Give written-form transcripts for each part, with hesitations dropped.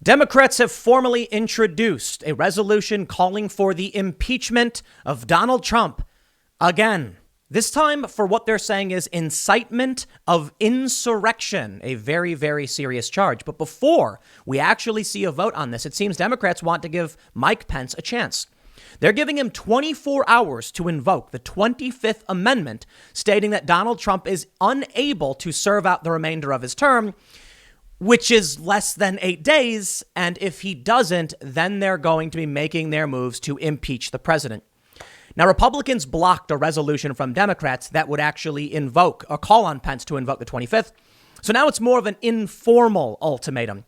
Democrats have formally introduced a resolution calling for the impeachment of Donald Trump again. This time for what they're saying is incitement of insurrection, a very, very serious charge. But before we actually see a vote on this, it seems Democrats want to give Mike Pence a chance. They're giving him 24 hours to invoke the 25th Amendment, stating that Donald Trump is unable to serve out the remainder of his term, which is less than 8 days. And if he doesn't, then they're going to be making their moves to impeach the president. Now, Republicans blocked a resolution from Democrats that would actually invoke or call on Pence to invoke the 25th. So now it's more of an informal ultimatum.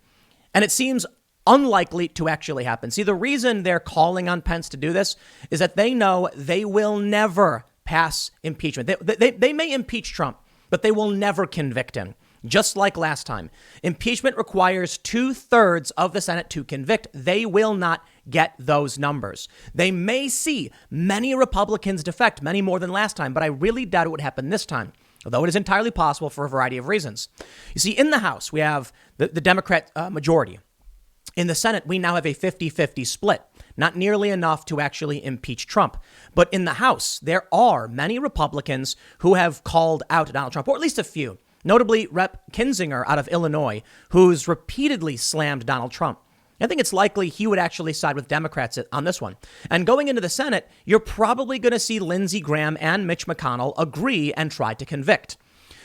And it seems unlikely to actually happen. See, the reason they're calling on Pence to do this is that they know they will never pass impeachment. They may impeach Trump, but they will never convict him. Just like last time, impeachment requires 2/3 of the Senate to convict. They will not get those numbers. They may see many Republicans defect, many more than last time, but I really doubt it would happen this time, although it is entirely possible for a variety of reasons. You see, in the House, we have the Democrat majority. In the Senate, we now have a 50-50 split, not nearly enough to actually impeach Trump. But in the House, there are many Republicans who have called out Donald Trump, or at least a few. Notably, Rep. Kinzinger out of Illinois, who's repeatedly slammed Donald Trump. I think it's likely he would actually side with Democrats on this one. And going into the Senate, you're probably going to see Lindsey Graham and Mitch McConnell agree and try to convict.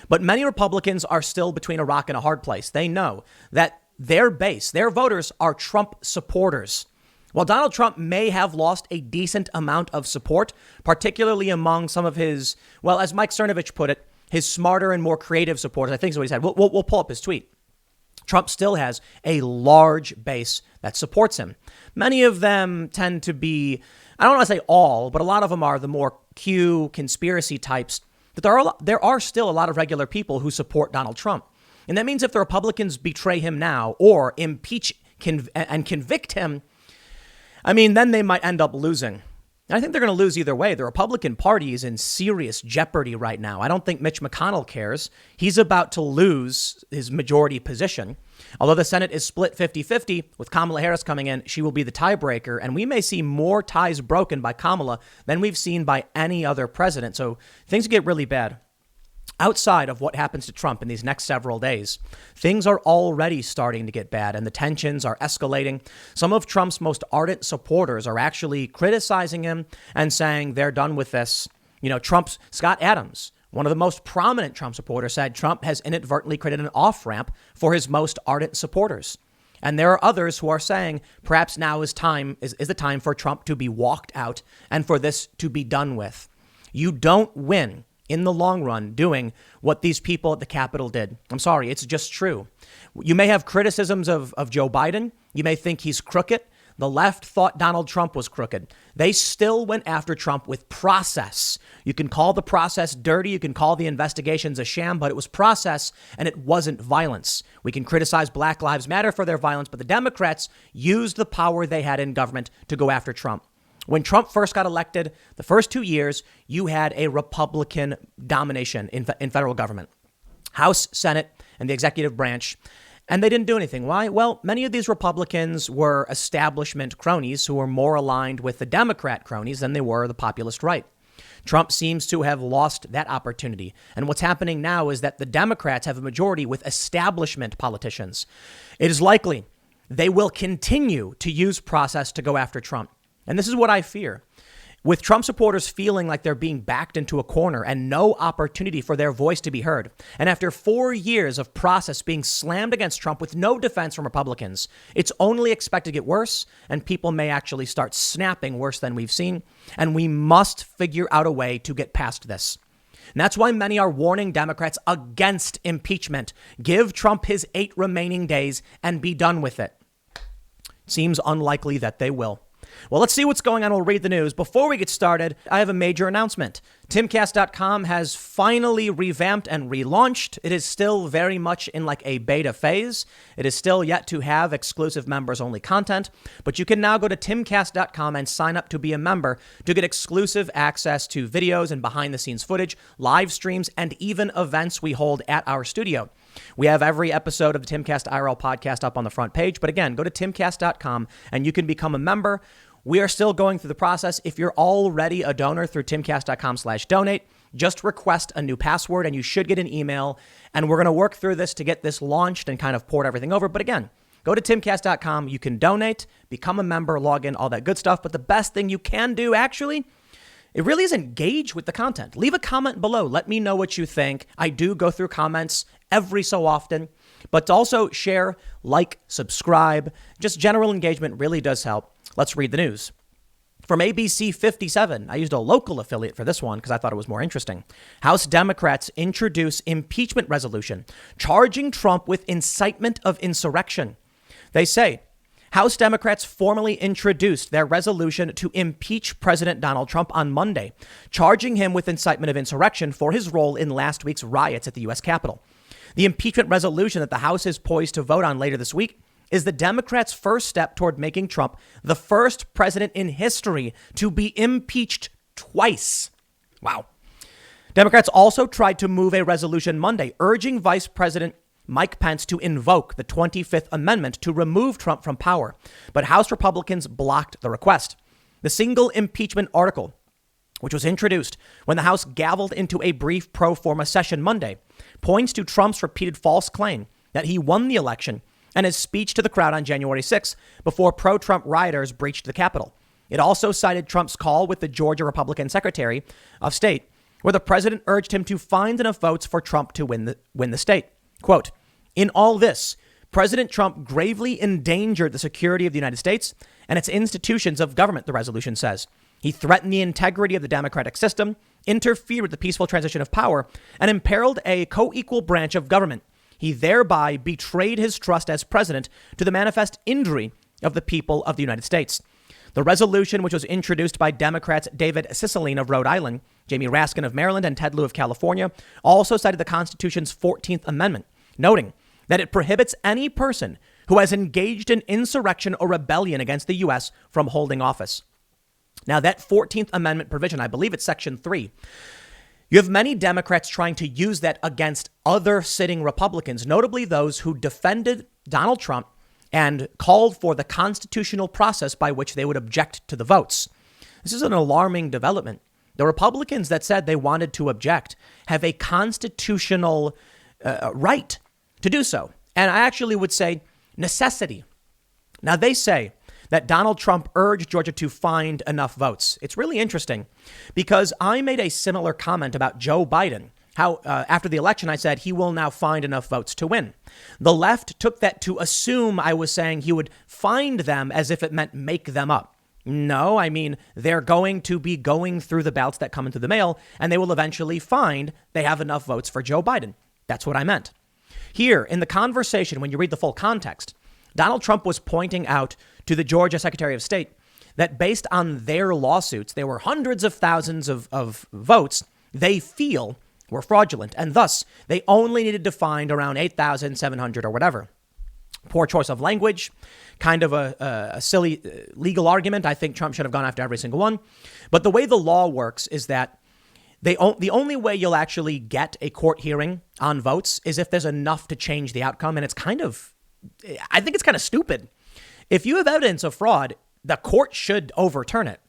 But many Republicans are still between a rock and a hard place. They know that their base, their voters, are Trump supporters. While Donald Trump may have lost a decent amount of support, particularly among some of his, well, as Mike Cernovich put it, his smarter and more creative supporters, I think is what he said. We'll pull up his tweet. Trump still has a large base that supports him. Many of them tend to be, I don't want to say all, but a lot of them are the more Q conspiracy types. But there are still a lot of regular people who support Donald Trump. And that means if the Republicans betray him now or impeach and convict him, then they might end up losing. And I think they're going to lose either way. The Republican Party is in serious jeopardy right now. I don't think Mitch McConnell cares. He's about to lose his majority position. Although the Senate is split 50-50 with Kamala Harris coming in, she will be the tiebreaker. And we may see more ties broken by Kamala than we've seen by any other president. So things get really bad. Outside of what happens to Trump in these next several days, things are already starting to get bad and the tensions are escalating. Some of Trump's most ardent supporters are actually criticizing him and saying they're done with this. Scott Adams, one of the most prominent Trump supporters, said Trump has inadvertently created an off-ramp for his most ardent supporters. And there are others who are saying perhaps now is the time for Trump to be walked out and for this to be done with. You don't win in the long run doing what these people at the Capitol did. I'm sorry, it's just true. You may have criticisms of Joe Biden. You may think he's crooked. The left thought Donald Trump was crooked. They still went after Trump with process. You can call the process dirty. You can call the investigations a sham, but it was process and it wasn't violence. We can criticize Black Lives Matter for their violence, but the Democrats used the power they had in government to go after Trump. When Trump first got elected, the first 2 years, you had a Republican domination in federal government, House, Senate, and the executive branch. And they didn't do anything. Why? Well, many of these Republicans were establishment cronies who were more aligned with the Democrat cronies than they were the populist right. Trump seems to have lost that opportunity. And what's happening now is that the Democrats have a majority with establishment politicians. It is likely they will continue to use process to go after Trump. And this is what I fear. With Trump supporters feeling like they're being backed into a corner and no opportunity for their voice to be heard. And after 4 years of process being slammed against Trump with no defense from Republicans, it's only expected to get worse. And people may actually start snapping worse than we've seen. And we must figure out a way to get past this. And that's why many are warning Democrats against impeachment. Give Trump his 8 remaining days and be done with it. Seems unlikely that they will. Well, let's see what's going on. We'll read the news. Before we get started, I have a major announcement. Timcast.com has finally revamped and relaunched. It is still very much in like a beta phase. It is still yet to have exclusive members only content, but you can now go to timcast.com and sign up to be a member to get exclusive access to videos and behind the scenes footage, live streams, and even events we hold at our studio. We have every episode of the Timcast IRL podcast up on the front page. But again, go to timcast.com and you can become a member. We are still going through the process. If you're already a donor through timcast.com/donate, just request a new password and you should get an email. And we're going to work through this to get this launched and kind of port everything over. But again, go to timcast.com. You can donate, become a member, log in, all that good stuff. But the best thing you can do, actually, it really is engage with the content. Leave a comment below. Let me know what you think. I do go through comments every so often, but also share, like, subscribe. Just general engagement really does help. Let's read the news. From ABC 57, I used a local affiliate for this one because I thought it was more interesting. House Democrats introduce impeachment resolution charging Trump with incitement of insurrection. They say House Democrats formally introduced their resolution to impeach President Donald Trump on Monday, charging him with incitement of insurrection for his role in last week's riots at the U.S. Capitol. The impeachment resolution that the House is poised to vote on later this week is the Democrats' first step toward making Trump the first president in history to be impeached twice. Wow. Democrats also tried to move a resolution Monday urging Vice President Mike Pence to invoke the 25th Amendment to remove Trump from power, but House Republicans blocked the request. The single impeachment article, which was introduced when the House gavelled into a brief pro forma session Monday, points to Trump's repeated false claim that he won the election and his speech to the crowd on January 6th before pro-Trump rioters breached the Capitol. It also cited Trump's call with the Georgia Republican Secretary of State, where the president urged him to find enough votes for Trump to win the state. Quote, "In all this, President Trump gravely endangered the security of the United States and its institutions of government," the resolution says. "He threatened the integrity of the democratic system, interfered with the peaceful transition of power, and imperiled a co-equal branch of government. He thereby betrayed his trust as president to the manifest injury of the people of the United States." The resolution, which was introduced by Democrats David Cicilline of Rhode Island, Jamie Raskin of Maryland, and Ted Lieu of California, also cited the Constitution's 14th Amendment, noting that it prohibits any person who has engaged in insurrection or rebellion against the U.S. from holding office. Now, that 14th Amendment provision, I believe it's Section 3, you have many Democrats trying to use that against other sitting Republicans, notably those who defended Donald Trump and called for the constitutional process by which they would object to the votes. This is an alarming development. The Republicans that said they wanted to object have a constitutional right to do so. And I actually would say necessity. Now, they say that Donald Trump urged Georgia to find enough votes. It's really interesting because I made a similar comment about Joe Biden, how after the election, I said he will now find enough votes to win. The left took that to assume I was saying he would find them as if it meant make them up. No, I mean, they're going to be going through the ballots that come into the mail, and they will eventually find they have enough votes for Joe Biden. That's what I meant. Here in the conversation, when you read the full context, Donald Trump was pointing out to the Georgia Secretary of State that based on their lawsuits, there were hundreds of thousands of votes they feel were fraudulent. And thus, they only needed to find around 8,700 or whatever. Poor choice of language, kind of a silly legal argument. I think Trump should have gone after every single one. But the way the law works is that the only way you'll actually get a court hearing on votes is if there's enough to change the outcome. And I think it's kind of stupid. If you have evidence of fraud, the court should overturn it.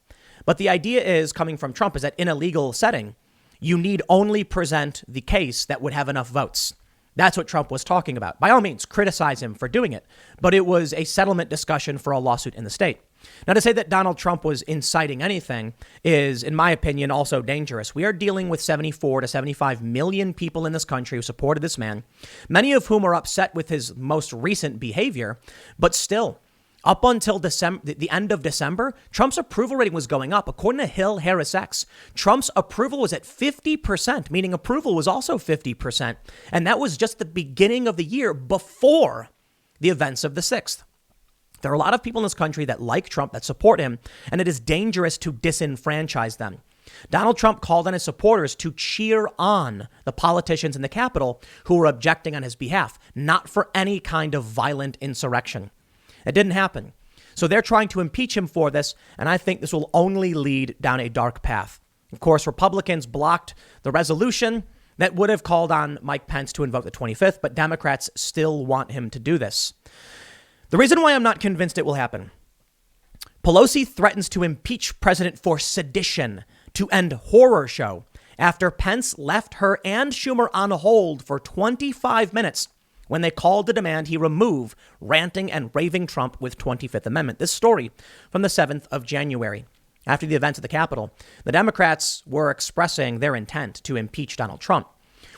But the idea is coming from Trump is that in a legal setting, you need only present the case that would have enough votes. That's what Trump was talking about. By all means, criticize him for doing it. But it was a settlement discussion for a lawsuit in the state. Now, to say that Donald Trump was inciting anything is, in my opinion, also dangerous. We are dealing with 74 to 75 million people in this country who supported this man, many of whom are upset with his most recent behavior. But still, up until the end of December, Trump's approval rating was going up. According to Hill Harris X, Trump's approval was at 50%, meaning approval was also 50%. And that was just the beginning of the year before the events of the 6th. There are a lot of people in this country that like Trump, that support him, and it is dangerous to disenfranchise them. Donald Trump called on his supporters to cheer on the politicians in the Capitol who were objecting on his behalf, not for any kind of violent insurrection. It didn't happen. So they're trying to impeach him for this, and I think this will only lead down a dark path. Of course, Republicans blocked the resolution. that would have called on Mike Pence to invoke the 25th, but Democrats still want him to do this. The reason why I'm not convinced it will happen: Pelosi threatens to impeach president for sedition to end horror show after Pence left her and Schumer on hold for 25 minutes when they called to demand he remove ranting and raving Trump with 25th Amendment. This story from the 7th of January. After the events at the Capitol, the Democrats were expressing their intent to impeach Donald Trump.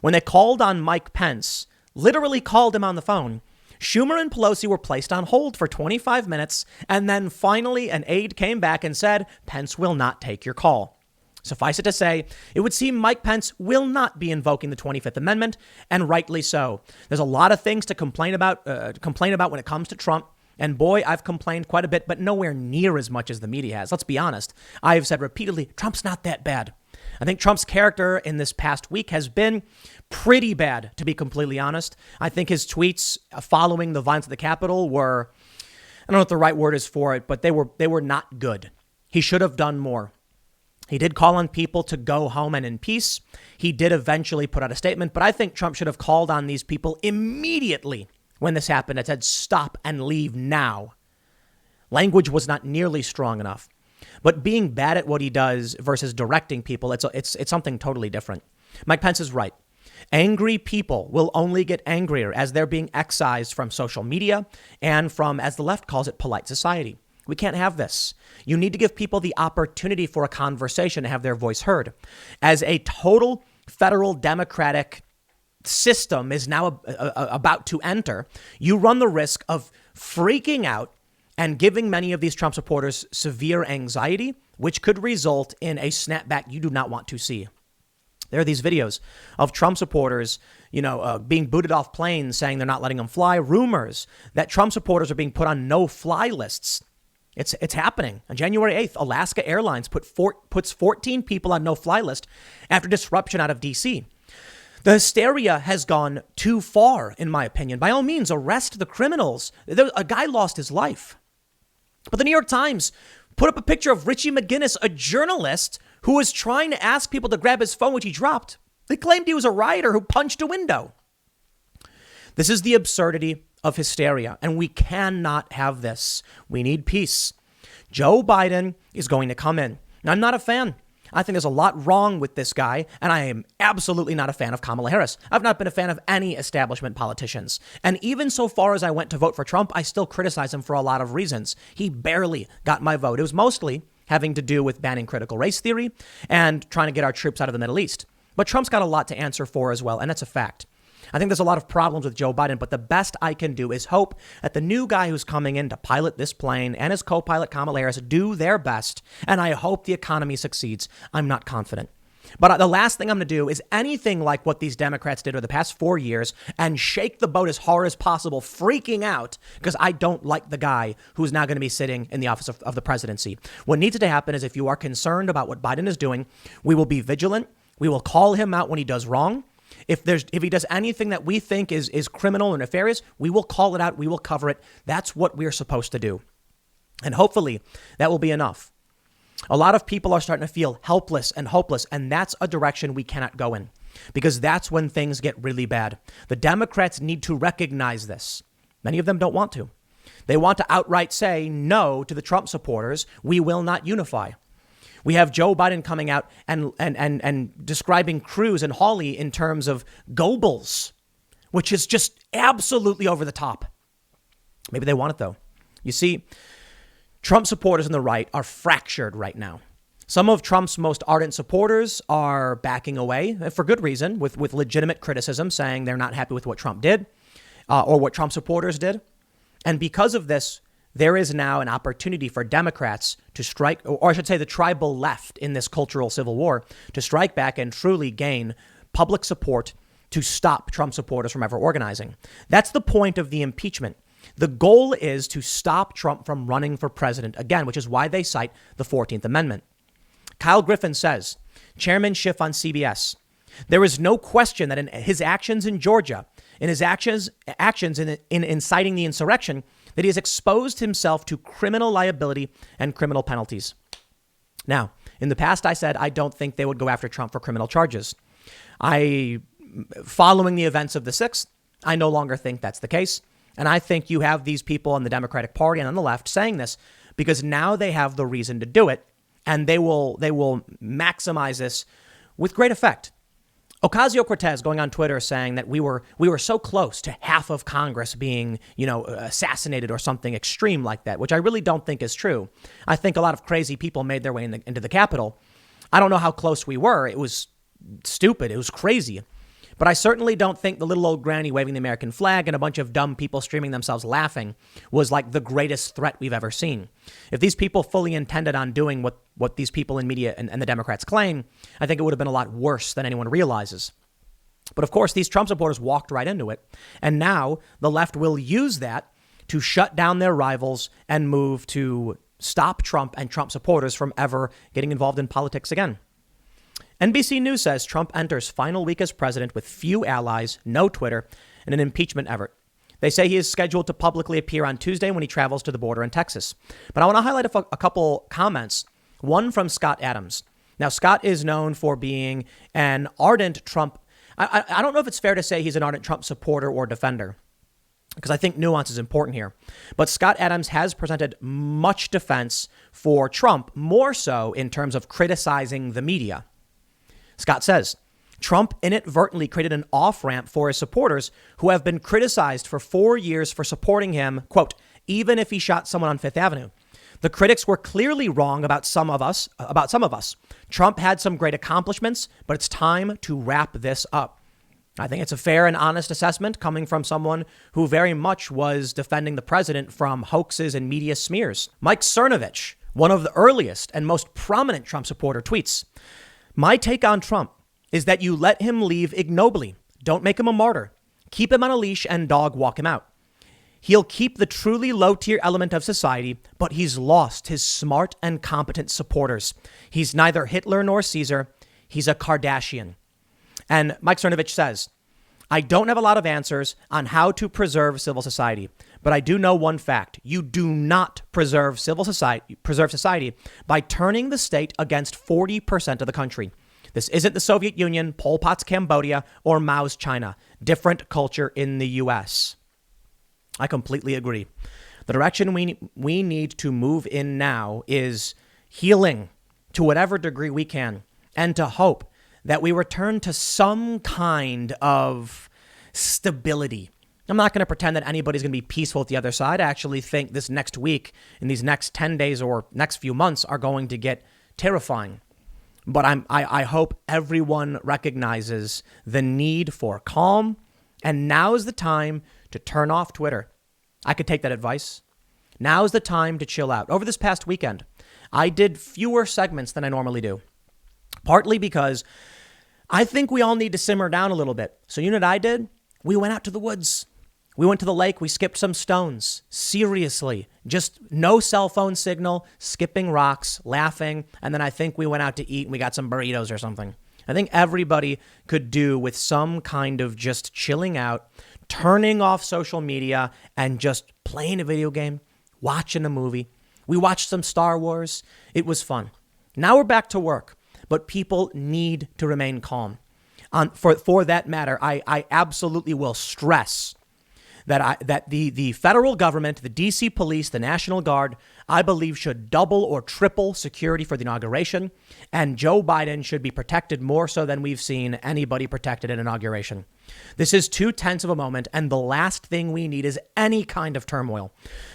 When they called on Mike Pence, literally called him on the phone, Schumer and Pelosi were placed on hold for 25 minutes, and then finally an aide came back and said, Pence will not take your call. Suffice it to say, it would seem Mike Pence will not be invoking the 25th Amendment, and rightly so. There's a lot of things to complain about when it comes to Trump. And boy, I've complained quite a bit, but nowhere near as much as the media has. Let's be honest. I have said repeatedly, Trump's not that bad. I think Trump's character in this past week has been pretty bad, to be completely honest. I think his tweets following the violence at the Capitol were, I don't know what the right word is for it, but they were not good. He should have done more. He did call on people to go home and in peace. He did eventually put out a statement, but I think Trump should have called on these people immediately when this happened and said, stop and leave now. Language was not nearly strong enough. But being bad at what he does versus directing people, it's something totally different. Mike Pence is right. Angry people will only get angrier as they're being excised from social media and from, as the left calls it, polite society. We can't have this. You need to give people the opportunity for a conversation to have their voice heard. As a total federal democratic system is now about to enter, you run the risk of freaking out and giving many of these Trump supporters severe anxiety, which could result in a snapback you do not want to see. There are these videos of Trump supporters, being booted off planes saying they're not letting them fly. Rumors that Trump supporters are being put on no-fly lists. It's happening. On January 8th, Alaska Airlines puts 14 people on no-fly list after disruption out of D.C. The hysteria has gone too far, in my opinion. By all means, arrest the criminals. A guy lost his life. But the New York Times put up a picture of Richie McGinnis, a journalist who was trying to ask people to grab his phone, which he dropped. They claimed he was a rioter who punched a window. This is the absurdity of hysteria, and we cannot have this. We need peace. Joe Biden is going to come in. Now, I'm not a fan. I think there's a lot wrong with this guy, and I am absolutely not a fan of Kamala Harris. I've not been a fan of any establishment politicians. And even so far as I went to vote for Trump, I still criticize him for a lot of reasons. He barely got my vote. It was mostly having to do with banning critical race theory and trying to get our troops out of the Middle East. But Trump's got a lot to answer for as well, and that's a fact. I think there's a lot of problems with Joe Biden, but the best I can do is hope that the new guy who's coming in to pilot this plane and his co-pilot Kamala Harris do their best, and I hope the economy succeeds. I'm not confident. But the last thing I'm going to do is anything like what these Democrats did over the past 4 years and shake the boat as hard as possible, freaking out because I don't like the guy who's now going to be sitting in the office of the presidency. What needs to happen is if you are concerned about what Biden is doing, we will be vigilant. We will call him out when he does wrong. If he does anything that we think is criminal or nefarious, we will call it out. We will cover it. That's what we're supposed to do. And hopefully that will be enough. A lot of people are starting to feel helpless and hopeless, and that's a direction we cannot go in because that's when things get really bad. The Democrats need to recognize this. Many of them don't want to. They want to outright say no to the Trump supporters. We will not unify. We have Joe Biden coming out and describing Cruz and Hawley in terms of Goebbels, which is just absolutely over the top. Maybe they want it, though. You see, Trump supporters on the right are fractured right now. Some of Trump's most ardent supporters are backing away for good reason, with legitimate criticism, saying they're not happy with what Trump did or what Trump supporters did. And because of this, there is now an opportunity for Democrats to strike, or I should say the tribal left in this cultural civil war, to strike back and truly gain public support to stop Trump supporters from ever organizing. That's the point of the impeachment. The goal is to stop Trump from running for president again, which is why they cite the 14th Amendment. Kyle Griffin says, Chairman Schiff on CBS, there is no question that in his actions in Georgia, in his actions in inciting the insurrection, that he has exposed himself to criminal liability and criminal penalties. Now, in the past, I said I don't think they would go after Trump for criminal charges. Following the events of the 6th, I no longer think that's the case. And I think you have these people on the Democratic Party and on the left saying this because now they have the reason to do it, and they will maximize this with great effect. Ocasio-Cortez going on Twitter saying that we were so close to half of Congress being, assassinated or something extreme like that, which I really don't think is true. I think a lot of crazy people made their way into the Capitol. I don't know how close we were. It was stupid. It was crazy. But I certainly don't think the little old granny waving the American flag and a bunch of dumb people streaming themselves laughing was like the greatest threat we've ever seen. If these people fully intended on doing what these people in media and the Democrats claim, I think it would have been a lot worse than anyone realizes. But of course, these Trump supporters walked right into it. And now the left will use that to shut down their rivals and move to stop Trump and Trump supporters from ever getting involved in politics again. NBC News says Trump enters final week as president with few allies, no Twitter, and an impeachment effort. They say he is scheduled to publicly appear on Tuesday when he travels to the border in Texas. But I want to highlight a couple comments, one from Scott Adams. Now, Scott is known for being an ardent Trump. I don't know if it's fair to say he's an ardent Trump supporter or defender, because I think nuance is important here. But Scott Adams has presented much defense for Trump, more so in terms of criticizing the media. Scott says, Trump inadvertently created an off-ramp for his supporters who have been criticized for 4 years for supporting him, quote, even if he shot someone on Fifth Avenue. The critics were clearly wrong about some of us. Trump had some great accomplishments, but it's time to wrap this up. I think it's a fair and honest assessment coming from someone who very much was defending the president from hoaxes and media smears. Mike Cernovich, one of the earliest and most prominent Trump supporter, tweets, my take on Trump is that you let him leave ignobly. Don't make him a martyr. Keep him on a leash and dog walk him out. He'll keep the truly low-tier element of society, but he's lost his smart and competent supporters. He's neither Hitler nor Caesar. He's a Kardashian. And Mike Cernovich says, I don't have a lot of answers on how to preserve civil society, but I do know one fact. You do not preserve society by turning the state against 40% of the country. This isn't the Soviet Union, Pol Pot's Cambodia, or Mao's China. Different culture in the U.S. I completely agree. The direction we need to move in now is healing to whatever degree we can, and to hope that we return to some kind of stability. I'm not going to pretend that anybody's going to be peaceful at the other side. I actually think this next week, in these next 10 days or next few months, are going to get terrifying. But I hope everyone recognizes the need for calm, and now is the time to turn off Twitter. I could take that advice. Now is the time to chill out. Over this past weekend, I did fewer segments than I normally do, partly because I think we all need to simmer down a little bit. So you know what I did? We went out to the woods. We went to the lake. We skipped some stones. Seriously, just no cell phone signal, skipping rocks, laughing. And then I think we went out to eat and we got some burritos or something. I think everybody could do with some kind of just chilling out, turning off social media and just playing a video game, watching a movie. We watched some Star Wars. It was fun. Now we're back to work, but people need to remain calm. For that matter, I absolutely will stress that the federal government, the DC police, the National Guard, I believe should double or triple security for the inauguration. And Joe Biden should be protected more so than we've seen anybody protected at inauguration. This is too tense of a moment, and the last thing we need is any kind of turmoil.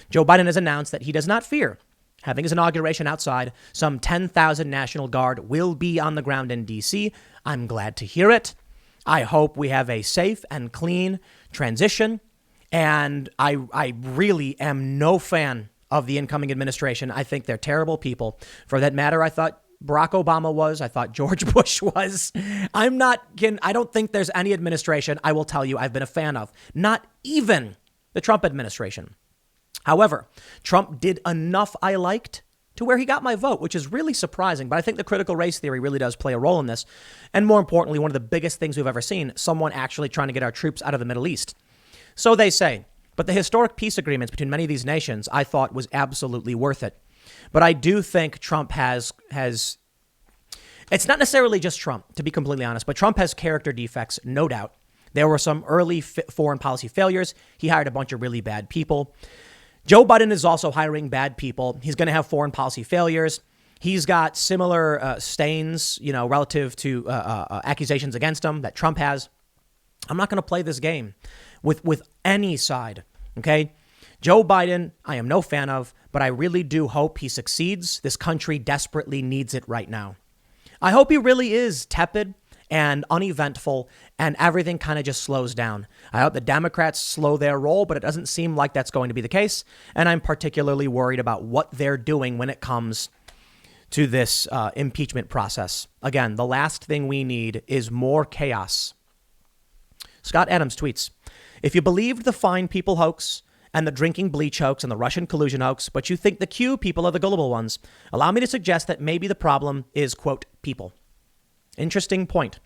Joe Biden has announced that he does not fear having his inauguration outside. Some 10,000 National Guard will be on the ground in D.C. I'm glad to hear it. I hope we have a safe and clean transition. And I really am no fan of the incoming administration. I think they're terrible people. For that matter, I thought Barack Obama was. I thought George Bush was. I don't think there's any administration, I will tell you, I've been a fan of. Not even the Trump administration. However, Trump did enough I liked to where he got my vote, which is really surprising. But I think the critical race theory really does play a role in this. And more importantly, one of the biggest things we've ever seen, someone actually trying to get our troops out of the Middle East. So they say. But the historic peace agreements between many of these nations, I thought was absolutely worth it. But I do think Trump has It's not necessarily just Trump, to be completely honest, but Trump has character defects, no doubt. There were some early foreign policy failures. He hired a bunch of really bad people. Joe Biden is also hiring bad people. He's going to have foreign policy failures. He's got similar stains, relative to accusations against him that Trump has. I'm not going to play this game with any side. OK, Joe Biden, I am no fan of, but I really do hope he succeeds. This country desperately needs it right now. I hope he really is tepid and uneventful and everything kind of just slows down. I hope the Democrats slow their roll, but it doesn't seem like that's going to be the case. And I'm particularly worried about what they're doing when it comes to this impeachment process. Again, the last thing we need is more chaos. Scott Adams tweets, if you believed the fine people hoax and the drinking bleach hoax and the Russian collusion hoax, but you think the Q people are the gullible ones, allow me to suggest that maybe the problem is, quote, people. Interesting point.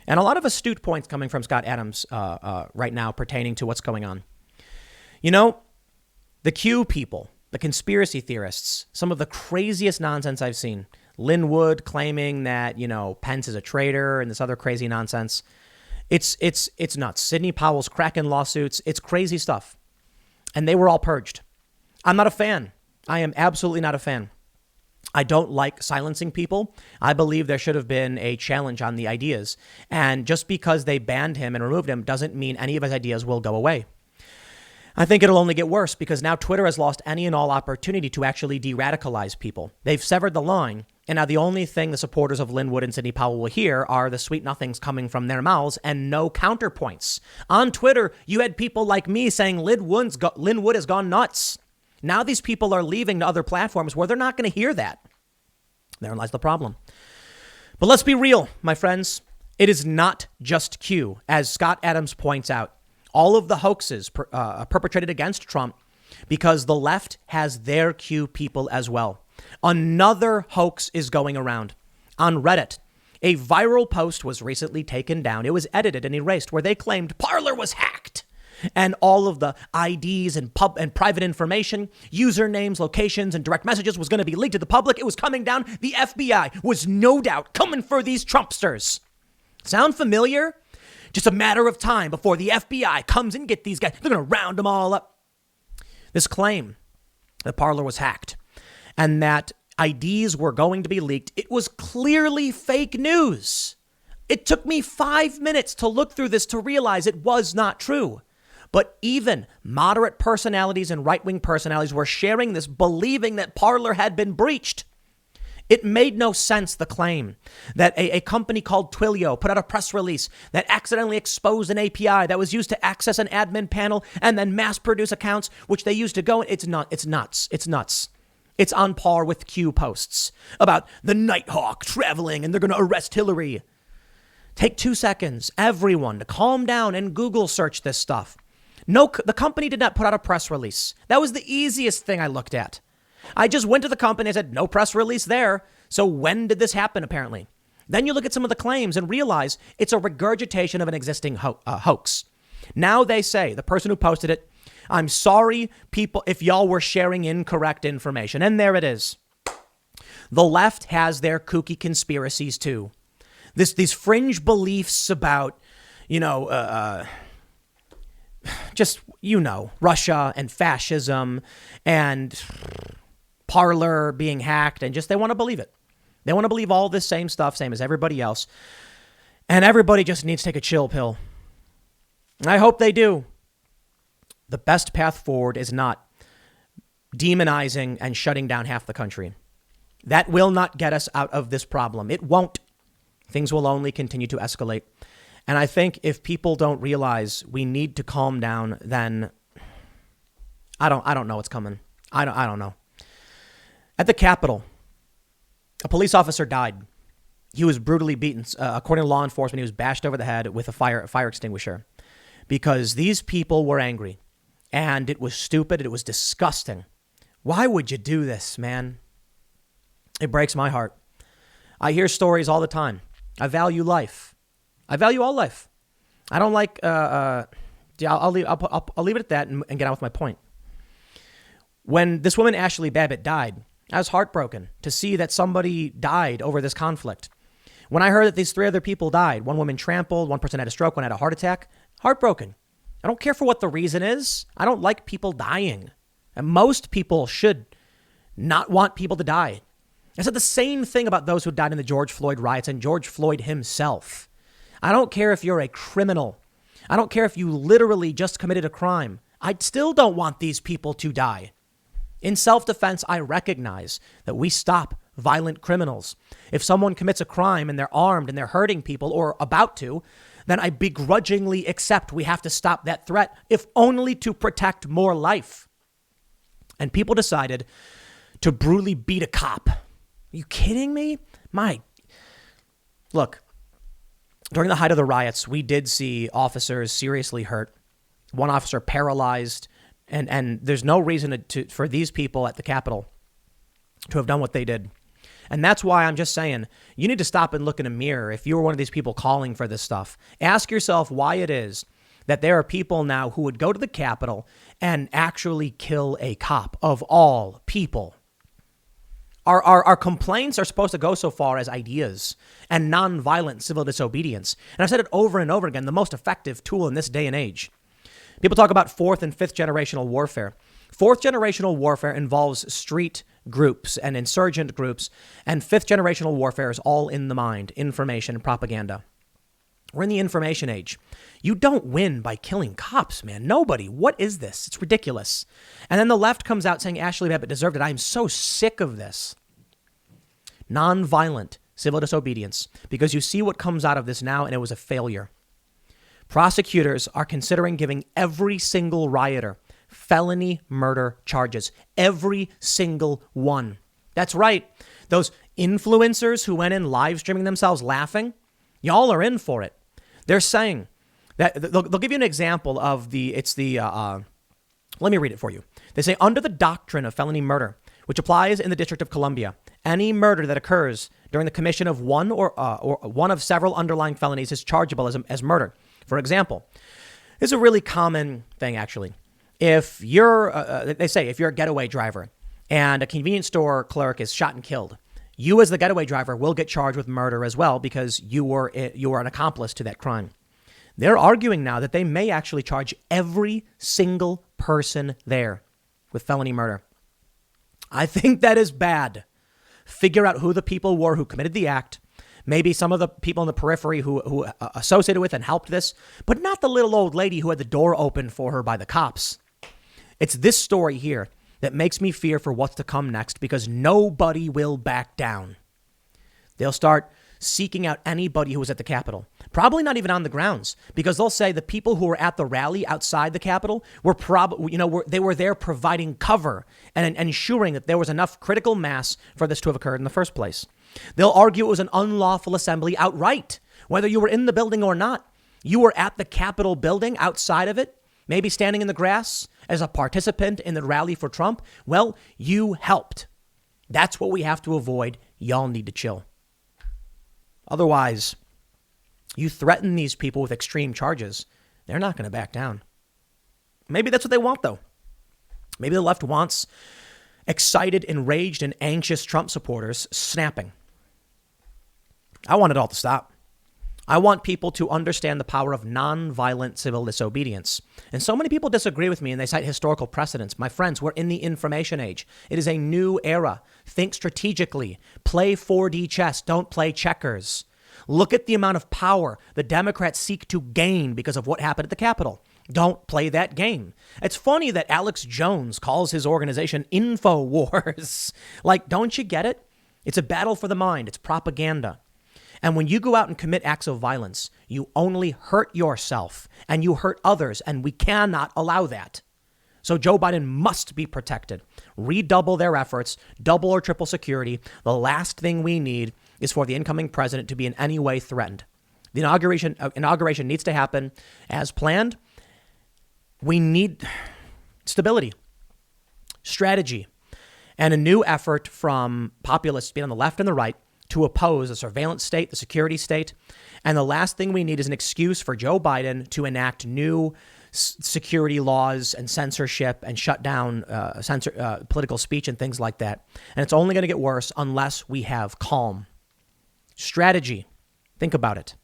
And a lot of astute points coming from Scott Adams right now pertaining to what's going on. The Q people, the conspiracy theorists, some of the craziest nonsense I've seen. Lynn Wood claiming that, Pence is a traitor and this other crazy nonsense. It's nuts. Sidney Powell's Kraken lawsuits. It's crazy stuff. And they were all purged. I'm not a fan. I am absolutely not a fan. I don't like silencing people. I believe there should have been a challenge on the ideas. And just because they banned him and removed him doesn't mean any of his ideas will go away. I think it'll only get worse because now Twitter has lost any and all opportunity to actually de-radicalize people. They've severed the line. And now the only thing the supporters of Lynn Wood and Sidney Powell will hear are the sweet nothings coming from their mouths and no counterpoints. On Twitter, you had people like me saying Lynn Wood has gone nuts. Now these people are leaving to other platforms where they're not going to hear that. Therein lies the problem. But let's be real, my friends. It is not just Q, as Scott Adams points out. All of the hoaxes perpetrated against Trump because the left has their Q people as well. Another hoax is going around. On Reddit, a viral post was recently taken down. It was edited and erased where they claimed Parler was hacked. And all of the IDs and private information, usernames, locations, and direct messages was going to be leaked to the public. It was coming down. The FBI was no doubt coming for these Trumpsters. Sound familiar? Just a matter of time before the FBI comes and get these guys. They're going to round them all up. This claim that Parler was hacked and that IDs were going to be leaked, it was clearly fake news. It took me 5 minutes to look through this to realize it was not true. But even moderate personalities and right-wing personalities were sharing this, believing that Parler had been breached. It made no sense, the claim that a company called Twilio put out a press release that accidentally exposed an API that was used to access an admin panel and then mass produce accounts, which they used to go. It's nuts. It's on par with Q posts about the Nighthawk traveling and they're going to arrest Hillary. Take 2 seconds, everyone, to calm down and Google search this stuff. No, the company did not put out a press release. That was the easiest thing I looked at. I just went to the company and said, no press release there. So when did this happen, apparently? Then you look at some of the claims and realize it's a regurgitation of an existing hoax. Now they say, the person who posted it, I'm sorry, people, if y'all were sharing incorrect information. And there it is. The left has their kooky conspiracies, too. These fringe beliefs about, Russia and fascism and Parler being hacked, and just they want to believe it. They want to believe all this same stuff, same as everybody else. And everybody just needs to take a chill pill. I hope they do. The best path forward is not demonizing and shutting down half the country. That will not get us out of this problem. It won't. Things will only continue to escalate. And I think if people don't realize we need to calm down, then I don't know what's coming. I don't know. At the Capitol, a police officer died. He was brutally beaten. According to law enforcement, he was bashed over the head with a fire extinguisher because these people were angry. And it was stupid. It was disgusting. Why would you do this, man? It breaks my heart. I hear stories all the time. I value life. I value all life. I don't like. I'll leave it at that and get on with my point. When this woman Ashley Babbitt died, I was heartbroken to see that somebody died over this conflict. When I heard that these 3 other people died, 1 woman trampled, 1 person had a stroke, 1 had a heart attack, heartbroken. I don't care for what the reason is. I don't like people dying. And most people should not want people to die. I said the same thing about those who died in the George Floyd riots and George Floyd himself. I don't care if you're a criminal. I don't care if you literally just committed a crime. I still don't want these people to die. In self-defense, I recognize that we stop violent criminals. If someone commits a crime and they're armed and they're hurting people or about to, then I begrudgingly accept we have to stop that threat, if only to protect more life. And people decided to brutally beat a cop. Are you kidding me? Look, during the height of the riots, we did see officers seriously hurt, 1 officer paralyzed, and there's no reason for these people at the Capitol to have done what they did. And that's why I'm just saying, you need to stop and look in a mirror. If you were one of these people calling for this stuff, ask yourself why it is that there are people now who would go to the Capitol and actually kill a cop, of all people. Our complaints are supposed to go so far as ideas and nonviolent civil disobedience. And I've said it over and over again, the most effective tool in this day and age. People talk about 4th and 5th generational warfare. 4th generational warfare involves street groups and insurgent groups, and 5th generational warfare is all in the mind, information and propaganda. We're in the information age. You don't win by killing cops, man. Nobody. What is this? It's ridiculous. And then the left comes out saying Ashley Babbitt deserved it. I am so sick of this. Nonviolent civil disobedience, because you see what comes out of this now, and it was a failure. Prosecutors are considering giving every single rioter felony murder charges. Every single one. That's right. Those influencers who went in live streaming themselves laughing, y'all are in for it. They're saying that they'll give you an example of let me read it for you. They say, under the doctrine of felony murder, which applies in the District of Columbia, any murder that occurs during the commission of one or one of several underlying felonies is chargeable as murder. For example, this is a really common thing, actually. If you're, they say, if you're a getaway driver and a convenience store clerk is shot and killed, you as the getaway driver will get charged with murder as well because you were an accomplice to that crime. They're arguing now that they may actually charge every single person there with felony murder. I think that is bad. Figure out who the people were who committed the act. Maybe some of the people in the periphery who associated with and helped this, but not the little old lady who had the door opened for her by the cops. It's this story here that makes me fear for what's to come next, because nobody will back down. They'll start seeking out anybody who was at the Capitol. Probably not even on the grounds, because they'll say the people who were at the rally outside the Capitol were they were there providing cover and ensuring that there was enough critical mass for this to have occurred in the first place. They'll argue it was an unlawful assembly outright, whether you were in the building or not. You were at the Capitol building, outside of it, maybe standing in the grass as a participant in the rally for Trump. Well, you helped. That's what we have to avoid. Y'all need to chill. Otherwise, you threaten these people with extreme charges. They're not going to back down. Maybe that's what they want, though. Maybe the left wants excited, enraged, and anxious Trump supporters snapping. I want it all to stop. I want people to understand the power of nonviolent civil disobedience. And so many people disagree with me and they cite historical precedents. My friends, we're in the information age. It is a new era. Think strategically. Play 4D chess. Don't play checkers. Look at the amount of power the Democrats seek to gain because of what happened at the Capitol. Don't play that game. It's funny that Alex Jones calls his organization InfoWars. Like, don't you get it? It's a battle for the mind. It's propaganda. And when you go out and commit acts of violence, you only hurt yourself and you hurt others, and we cannot allow that. So Joe Biden must be protected. Redouble their efforts, double or triple security. The last thing we need is for the incoming president to be in any way threatened. The inauguration needs to happen as planned. We need stability, strategy, and a new effort from populists, being on the left and the right, to oppose the surveillance state, the security state. And the last thing we need is an excuse for Joe Biden to enact new security laws and censorship and shut down political speech and things like that. And it's only going to get worse unless we have calm, strategy, Think about it.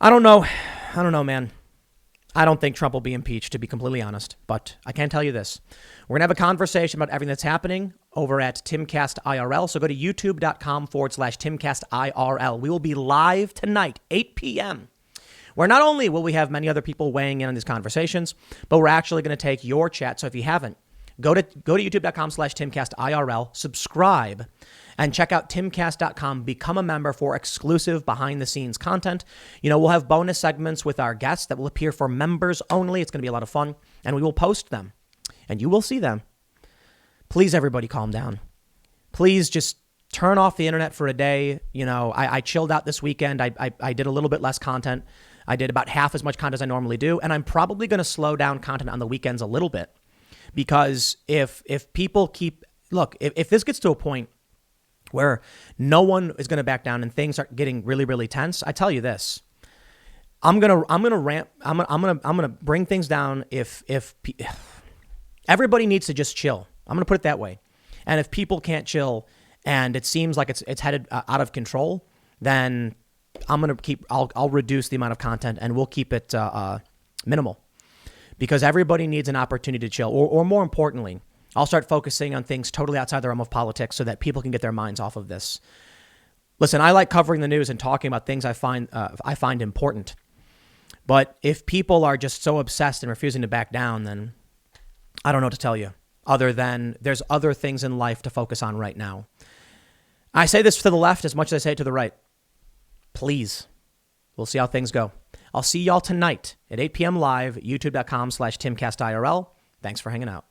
I don't know, man. I don't think Trump will be impeached, to be completely honest. But I can tell you this. We're going to have a conversation about everything that's happening over at Timcast IRL. So go to youtube.com/Timcast IRL. We will be live tonight, 8 p.m., where not only will we have many other people weighing in on these conversations, but we're actually going to take your chat. So if you haven't, go to youtube.com/Timcast IRL, subscribe, and check out timcast.com. Become a member for exclusive behind-the-scenes content. You know, we'll have bonus segments with our guests that will appear for members only. It's going to be a lot of fun, and we will post them, and you will see them. Please, everybody, calm down. Please just turn off the internet for a day. You know, I chilled out this weekend. I did a little bit less content. I did about half as much content as I normally do, and I'm probably going to slow down content on the weekends a little bit, because if people if this gets to a point where no one is going to back down and things are getting really, really tense, I tell you this, I'm going to bring things down. If everybody needs to just chill, I'm going to put it that way. And if people can't chill and it seems like it's headed out of control, then I'll reduce the amount of content and we'll keep it minimal, because everybody needs an opportunity to chill. Or more importantly, I'll start focusing on things totally outside the realm of politics so that people can get their minds off of this. Listen, I like covering the news and talking about things I find important. But if people are just so obsessed and refusing to back down, then I don't know what to tell you, other than there's other things in life to focus on right now. I say this to the left as much as I say it to the right. Please, we'll see how things go. I'll see y'all tonight at 8 p.m. live, youtube.com/TimCastIRL. Thanks for hanging out.